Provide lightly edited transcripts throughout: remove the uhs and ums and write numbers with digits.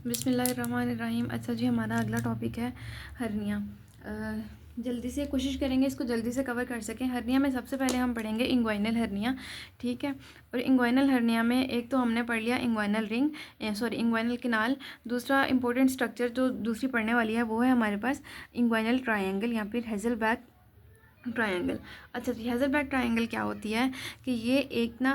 बिस्मिल्लाहिर्रहमानिर्रहीम। अच्छा जी, हमारा अगला टॉपिक है हर्निया। जल्दी से कोशिश करेंगे इसको जल्दी से कवर कर सकें। हर्निया में सबसे पहले हम पढ़ेंगे इंग्वाइनल हर्निया, ठीक है। और इंग्वाइनल हर्निया में एक तो हमने पढ़ लिया इंग्वाइनल रिंग, इंग्वाइनल किनाल। दूसरा इंपॉर्टेंट स्ट्रक्चर जो दूसरी पढ़ने वाली है वो है हमारे पास इंग्वाइनल ट्रायंगल या फिर हेज़लबैक ट्रायंगल। अच्छा जी, हेज़लबैक ट्रायंगल क्या होती है कि ये एक ना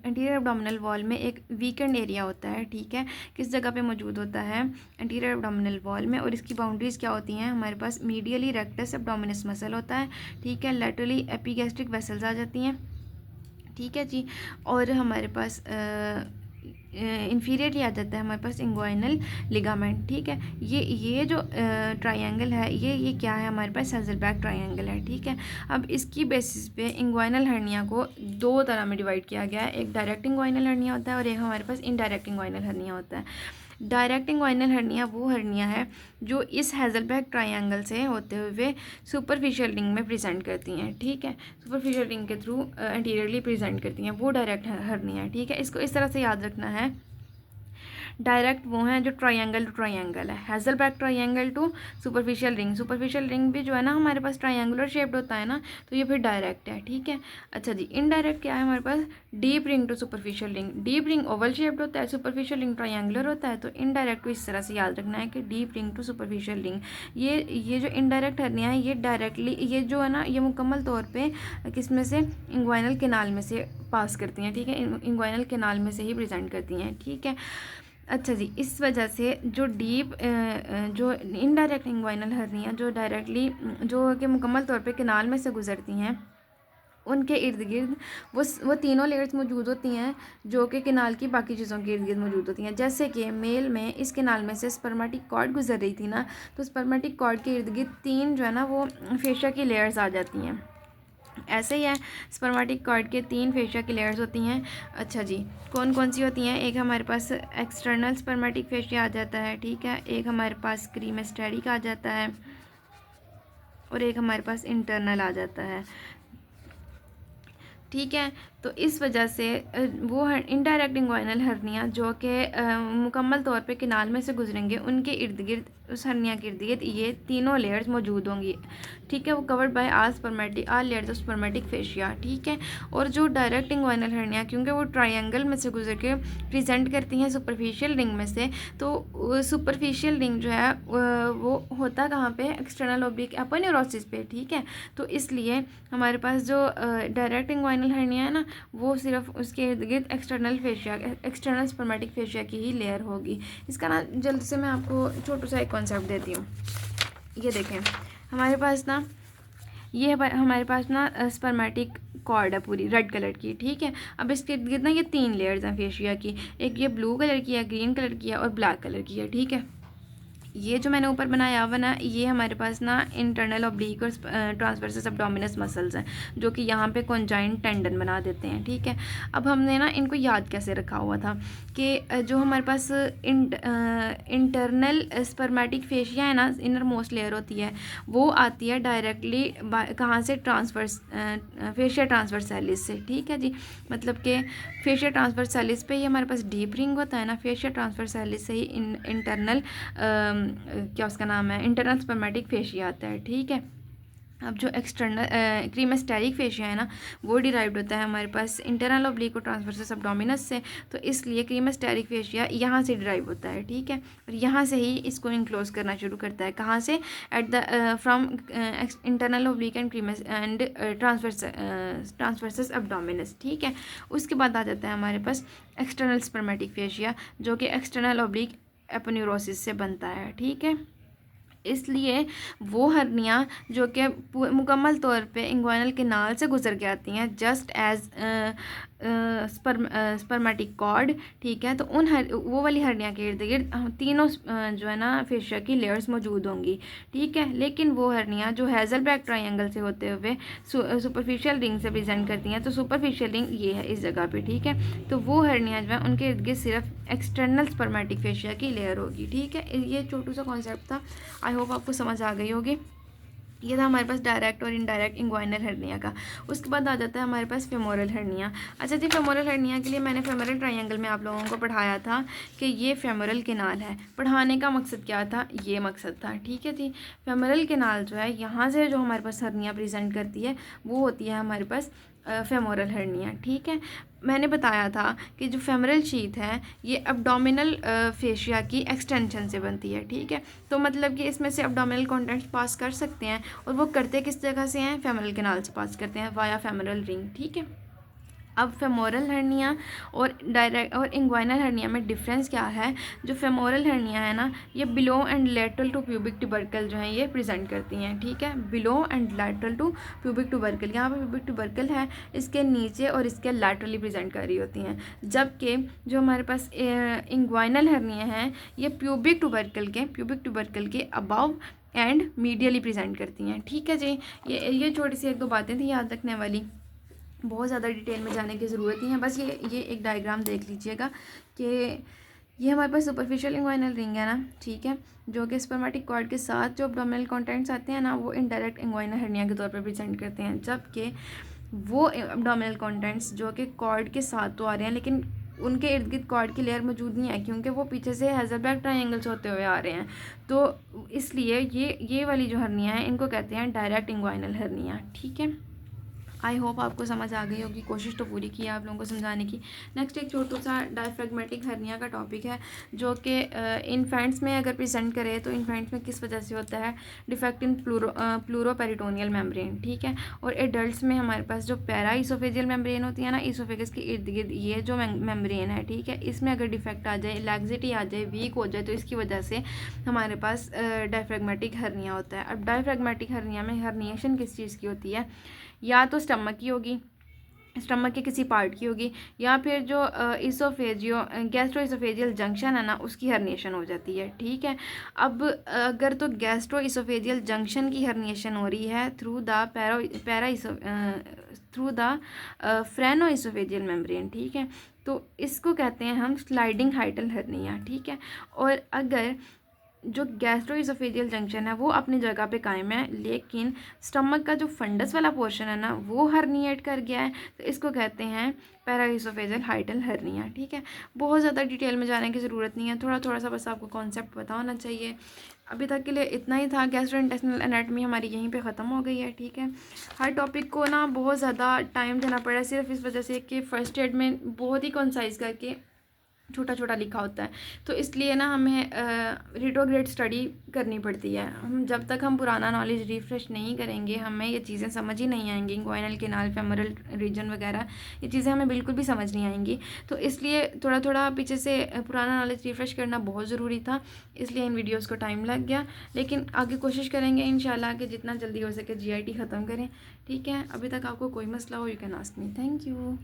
एंटीरियर एब्डोमिनल वॉल में एक वीकेंड एरिया होता है, ठीक है। किस जगह पे मौजूद होता है? एंटीरियर एब्डोमिनल वॉल में। और इसकी बाउंड्रीज़ क्या होती हैं? हमारे पास मीडियली रेक्टस एब्डोमिनस मसल होता है, ठीक है। लैटरली एपिगैस्ट्रिक वेसल्स आ जाती हैं, ठीक है जी। और हमारे पास इन्फीरियरली आ जाता है हमारे पास इंग्वाइनल लिगामेंट, ठीक है। ये जो ट्रायंगल है ये क्या है? हमारे पास हेज़लबैक ट्रायंगल है, ठीक है। अब इसकी बेसिस पे इंग्वाइनल हर्निया को दो तरह में डिवाइड किया गया है। एक डायरेक्ट इंग्वाइनल हर्निया होता है और एक हमारे पास इनडायरेक्ट इंग्वाइनल हर्निया होता है। डायरेक्ट इंग्वाइनल हर्निया वो हर्निया है जो इस हेज़लबैक ट्रायंगल से होते हुए सुपरफिशियल रिंग में प्रेजेंट करती हैं, ठीक है। सुपरफिशियल रिंग के थ्रू एंटीरियरली प्रेजेंट करती हैं, वो डायरेक्ट हर्निया है, ठीक है। इसको इस तरह से याद रखना है। डायरेक्ट वो हैं जो ट्रायंगल टू ट्रायंगल है, Hesselbach triangle to superficial ring. Superficial ring भी जो है ना हमारे पास ट्रायंगुलर शेप्ड होता है ना, तो ये फिर डायरेक्ट है, ठीक है। अच्छा जी, इनडायरेक्ट क्या है हमारे पास? Deep ring to superficial ring. Deep ring oval shaped होता है, सुपरफिशियल रिंग ट्रायंगुलर होता है। तो इनडायरेक्ट को इस तरह से याद रखना है कि deep ring to superficial ring. ये जो इनडायरेक्ट हर्निया है ये डायरेक्टली ये जो है ना ये मुकम्मल तौर पे किस में से? इंग्वाइनल केनाल में से पास करती हैं, ठीक है। इंग्वाइनल केनाल में से ही प्रेजेंट करती हैं, ठीक है। अच्छा जी, इस वजह से जो जो इनडायरेक्ट इंग्वाइनल हर्निया जो डायरेक्टली जो कि मुकम्मल तौर पे केनाल में से गुजरती हैं, उनके इर्द गिर्द वो तीनों लेयर्स मौजूद होती हैं जो कि केनाल की बाकी चीज़ों के इर्द गिर्द मौजूद होती हैं। जैसे कि मेल में इस केनाल में से स्पर्मेटिक कॉर्ड गुजर रही थी ना, तो स्पर्मेटिक कॉर्ड के इर्द गिर्द तीन जो है ना वो फेशिया की लेयर्स आ जाती हैं। ऐसे ही है, स्पर्मेटिक कॉर्ड के तीन फेशिया की लेयर्स होती हैं। अच्छा जी, कौन कौन सी होती हैं? एक हमारे पास एक्सटर्नल स्पर्मेटिक फेशिया आ जाता है, ठीक है। एक हमारे पास क्रीमेस्टेरिक आ जाता है और एक हमारे पास इंटरनल आ जाता है, ठीक है। तो इस वजह से वो इनडायरेक्ट इंग्वाइनल हर्निया जो कि मुकम्मल तौर पे केनाल में से गुजरेंगे, उनके इर्द गिर्द उस हर्निया के इर्द गिर्द ये तीनों लेयर्स मौजूद होंगी, ठीक है। वो covered by all layers of spermatic fascia, ठीक है। और जो डायरेक्ट इंग्वाइनल हर्निया क्योंकि वो ट्रायंगल में से गुजर के प्रेजेंट करती हैं सुपरफिशियल रिंग में से, तो सुपरफिशियल रिंग जो है वो होता कहाँ पे? एक्सटर्नल ओब्लिक एपोन्यूरोसिस पे, ठीक है। तो इसलिए हमारे पास जो डायरेक्ट इंग्वाइनल हर्निया है ना, वो सिर्फ उसके इर्द गिर्द एक्सटर्नल स्पर्मेटिक फेशिया की ही लेयर होगी। इसका ना जल्दी से मैं आपको छोटू सा एक कॉन्सेप्ट देती हूँ। ये देखें, हमारे पास ना हमारे पास ना स्पर्मेटिक कॉर्ड है पूरी रेड कलर की, ठीक है। अब इसके इर्द गिर्द ना ये तीन लेयर्स हैं फेशिया की। एक ये ब्लू कलर की है, ग्रीन कलर की है और ब्लैक कलर की है, ठीक है। ये जो मैंने ऊपर बनाया हुआ ना, ये हमारे पास ना इंटरनल ऑब्लिक और ट्रांसवर्सस एब्डोमिनस मसल्स हैं जो कि यहाँ पे कॉन्जाइंट टेंडन बना देते हैं, ठीक है। अब हमने ना इनको याद कैसे रखा हुआ था कि जो हमारे पास इंटरनल स्पर्मेटिक फेशिया है ना, इनर मोस्ट लेयर होती है, वो आती है डायरेक्टली कहाँ से? फेशिया ट्रांसवर्सैलिस से, ठीक है जी। मतलब कि फेशिया ट्रांसवर्सैलिस पे ही हमारे पास डीप रिंग होता है ना, फेशिया ट्रांसवर्सैलिस से ही इंटरनल क्या उसका नाम है? इंटरनल स्पर्मेटिक फेशिया आता है, ठीक है। अब जो एक्सटर्नल क्रीमेस्टेरिक फेशिया है ना, वो डिराइव्ड होता है हमारे पास इंटरनल ऑब्लिक और ट्रांसवर्सस एब्डोमिनस से। तो इसलिए क्रीमेस्टेरिक फेशिया यहाँ से डिराइव होता है, ठीक है। और यहाँ से ही इसको इनक्लोज करना शुरू करता है। कहाँ से? At the from internal oblique and transversus abdominis, ठीक है। उसके बाद आ जाता है हमारे पास एक्सटर्नल स्पर्मेटिक फेशिया जो कि एक्सटर्नल ऑब्लिक एपोन्यूरोसिस से बनता है, ठीक है। इसलिए वो हर्निया जो कि मुकम्मल तौर पे इंग्वाइनल केनाल से गुजर के आती हैं जस्ट एज स्पर्मेटिक कॉर्ड, ठीक है। तो वो वाली हर्निया के इर्द गिर्द तीनों जो है ना फेशिया की लेयर्स मौजूद होंगी, ठीक है। लेकिन वो हर्निया जो हेज़लबैक ट्रायंगल से होते हुए सुपरफिशियल रिंग से प्रेजेंट करती हैं, तो सुपरफिशियल रिंग ये है इस जगह पे, ठीक है। तो वो हर्निया जो है उनके इर्द गिर्द सिर्फ एक्सटर्नल स्पर्मेटिक फेशिया की लेयर होगी, ठीक है। ये छोटू सा कॉन्सेप्ट था, आई होप आपको समझ आ गई होगी। ये था हमारे पास डायरेक्ट और इनडायरेक्ट इंग्वाइनल हर्निया का। उसके बाद आ जाता है हमारे पास फेमोरल हर्निया। अच्छा जी, फेमोरल हर्निया के लिए मैंने फेमोरल ट्रायंगल में आप लोगों को पढ़ाया था कि ये फेमोरल केनाल है। पढ़ाने का मकसद क्या था? ये मकसद था, ठीक है जी। फेमोरल केनाल जो है, यहाँ से जो हमारे पास हर्निया प्रेजेंट करती है वो होती है हमारे पास फेमोरल हर्निया, ठीक है। मैंने बताया था कि जो फेमोरल शीथ है ये अब्डोमिनल फेशिया की एक्सटेंशन से बनती है, ठीक है। तो मतलब कि इसमें से अब्डोमिनल कंटेंट्स पास कर सकते हैं, और वो करते किस जगह से हैं? फेमोरल कैनाल से पास करते हैं वाया फेमोरल रिंग, ठीक है। अब फेमोरल हर्निया और डायरेक्ट और इंग्वाइनल हर्निया में डिफरेंस क्या है? जो फेमोरल हर्निया है ना, ये below and lateral to pubic tubercle जो है ये प्रेजेंट करती हैं, ठीक है। Below and lateral to pubic tubercle, यहाँ पे प्यूबिक ट्यूबरकल है, इसके नीचे और इसके लैटरली प्रेजेंट कर रही होती हैं। जबकि जो हमारे पास इंग्वाइनल हर्निया है, ये प्यूबिक ट्यूबरकल के अबव एंड मीडियली प्रेजेंट करती हैं, ठीक है जी। ये छोटी सी एक दो बातें थी याद रखने वाली, बहुत ज़्यादा डिटेल में जाने की ज़रूरत नहीं है। बस ये एक डायग्राम देख लीजिएगा कि ये हमारे पास सुपरफिशियल इंग्वाइनल रिंग है ना, ठीक है, जो कि स्पर्मेटिक कॉर्ड के साथ जो अब्डोमिनल कंटेंट्स आते हैं ना, वो इनडायरेक्ट इंग्वाइनल हर्निया के तौर पर प्रेजेंट करते हैं। जबकि वो अब्डोमिनल कंटेंट्स जो कि कॉर्ड के साथ तो आ रहे हैं, लेकिन उनके इर्द गिर्द कॉर्ड की लेयर मौजूद नहीं है, क्योंकि वो पीछे से हेज़लबैक ट्रायंगल्स होते हुए आ रहे हैं। तो इसलिए ये वाली जो हर्निया है, इनको कहते हैं डायरेक्ट इंग्वाइनल हर्निया, ठीक है। आई होप आपको समझ आ गई होगी, कोशिश तो पूरी की है आप लोगों को समझाने की। नेक्स्ट एक छोटा सा डायफ्रेगमेटिक हर्निया का टॉपिक है, जो कि इन्फेंट्स में अगर प्रेजेंट करे तो इन्फेंट्स में किस वजह से होता है? डिफेक्ट इन प्लूरोपेरिटोनियल मेम्ब्रेन, ठीक है। और एडल्ट्स में हमारे पास जो पैरा इसोफेजियल मेम्ब्रेन होती है ना, इसोफेगस के इर्द गिर्द ये जो मेम्ब्रेन है, ठीक है, इसमें अगर डिफेक्ट आ जाए, लैक्सिटी आ जाए, वीक हो जाए, तो इसकी वजह से हमारे पास डायफ्रेगमेटिक हर्निया होता है। अब डायफ्रेगमेटिक हर्निया में हर्निएशन किस चीज़ की होती है? या तो स्टमक की होगी, स्टमक के किसी पार्ट की होगी, या फिर जो गैस्ट्रो इसोफेजियल जंक्शन है ना, उसकी हर्निएशन हो जाती है, ठीक है। अब अगर तो गैस्ट्रो इसोफेजियल जंक्शन की हर्निएशन हो रही है थ्रू द फ्रेनो इसोफेजियल मेम्ब्रेन, ठीक है, तो इसको कहते हैं हम स्लाइडिंग हाइटल हर्निया, ठीक है। और अगर जो गैस्ट्रोइसोफेजियल जंक्शन है वो अपनी जगह पे कायम है, लेकिन स्टमक का जो फंडस वाला पोर्शन है ना, वो हर्निएट कर गया है, तो इसको कहते हैं पैराइसोफेजियल हाइटल हर्निया, ठीक है। बहुत ज़्यादा डिटेल में जाने की ज़रूरत नहीं है, थोड़ा थोड़ा सा बस आपको कॉन्सेप्ट पता होना चाहिए। अभी तक के लिए इतना ही था। गैस्ट्रोइंटेस्टिनल एनाटमी हमारी यहीं पे ख़त्म हो गई है, ठीक है। हर टॉपिक को ना बहुत ज़्यादा टाइम देना पड़ा, सिर्फ इस वजह से कि फर्स्ट एड में बहुत ही कंसाइज करके छोटा छोटा लिखा होता है, तो इसलिए ना हमें रिट्रोग्रेड स्टडी करनी पड़ती है। हम जब तक हम पुराना नॉलेज रिफ्रेश नहीं करेंगे, हमें ये चीज़ें समझ ही नहीं आएंगी। इंग्वाइनल केनाल, फेमोरल रीजन वगैरह, ये चीज़ें हमें बिल्कुल भी समझ नहीं आएंगी। तो इसलिए थोड़ा थोड़ा पीछे से पुराना नॉलेज रिफ्रेश करना बहुत ज़रूरी था, इसलिए इन वीडियोज़ को टाइम लग गया। लेकिन आगे कोशिश करेंगे इंशाल्लाह कि जितना जल्दी हो सके GIT ख़त्म करें, ठीक है। अभी तक आपको कोई मसला हो, you can ask me. Thank you.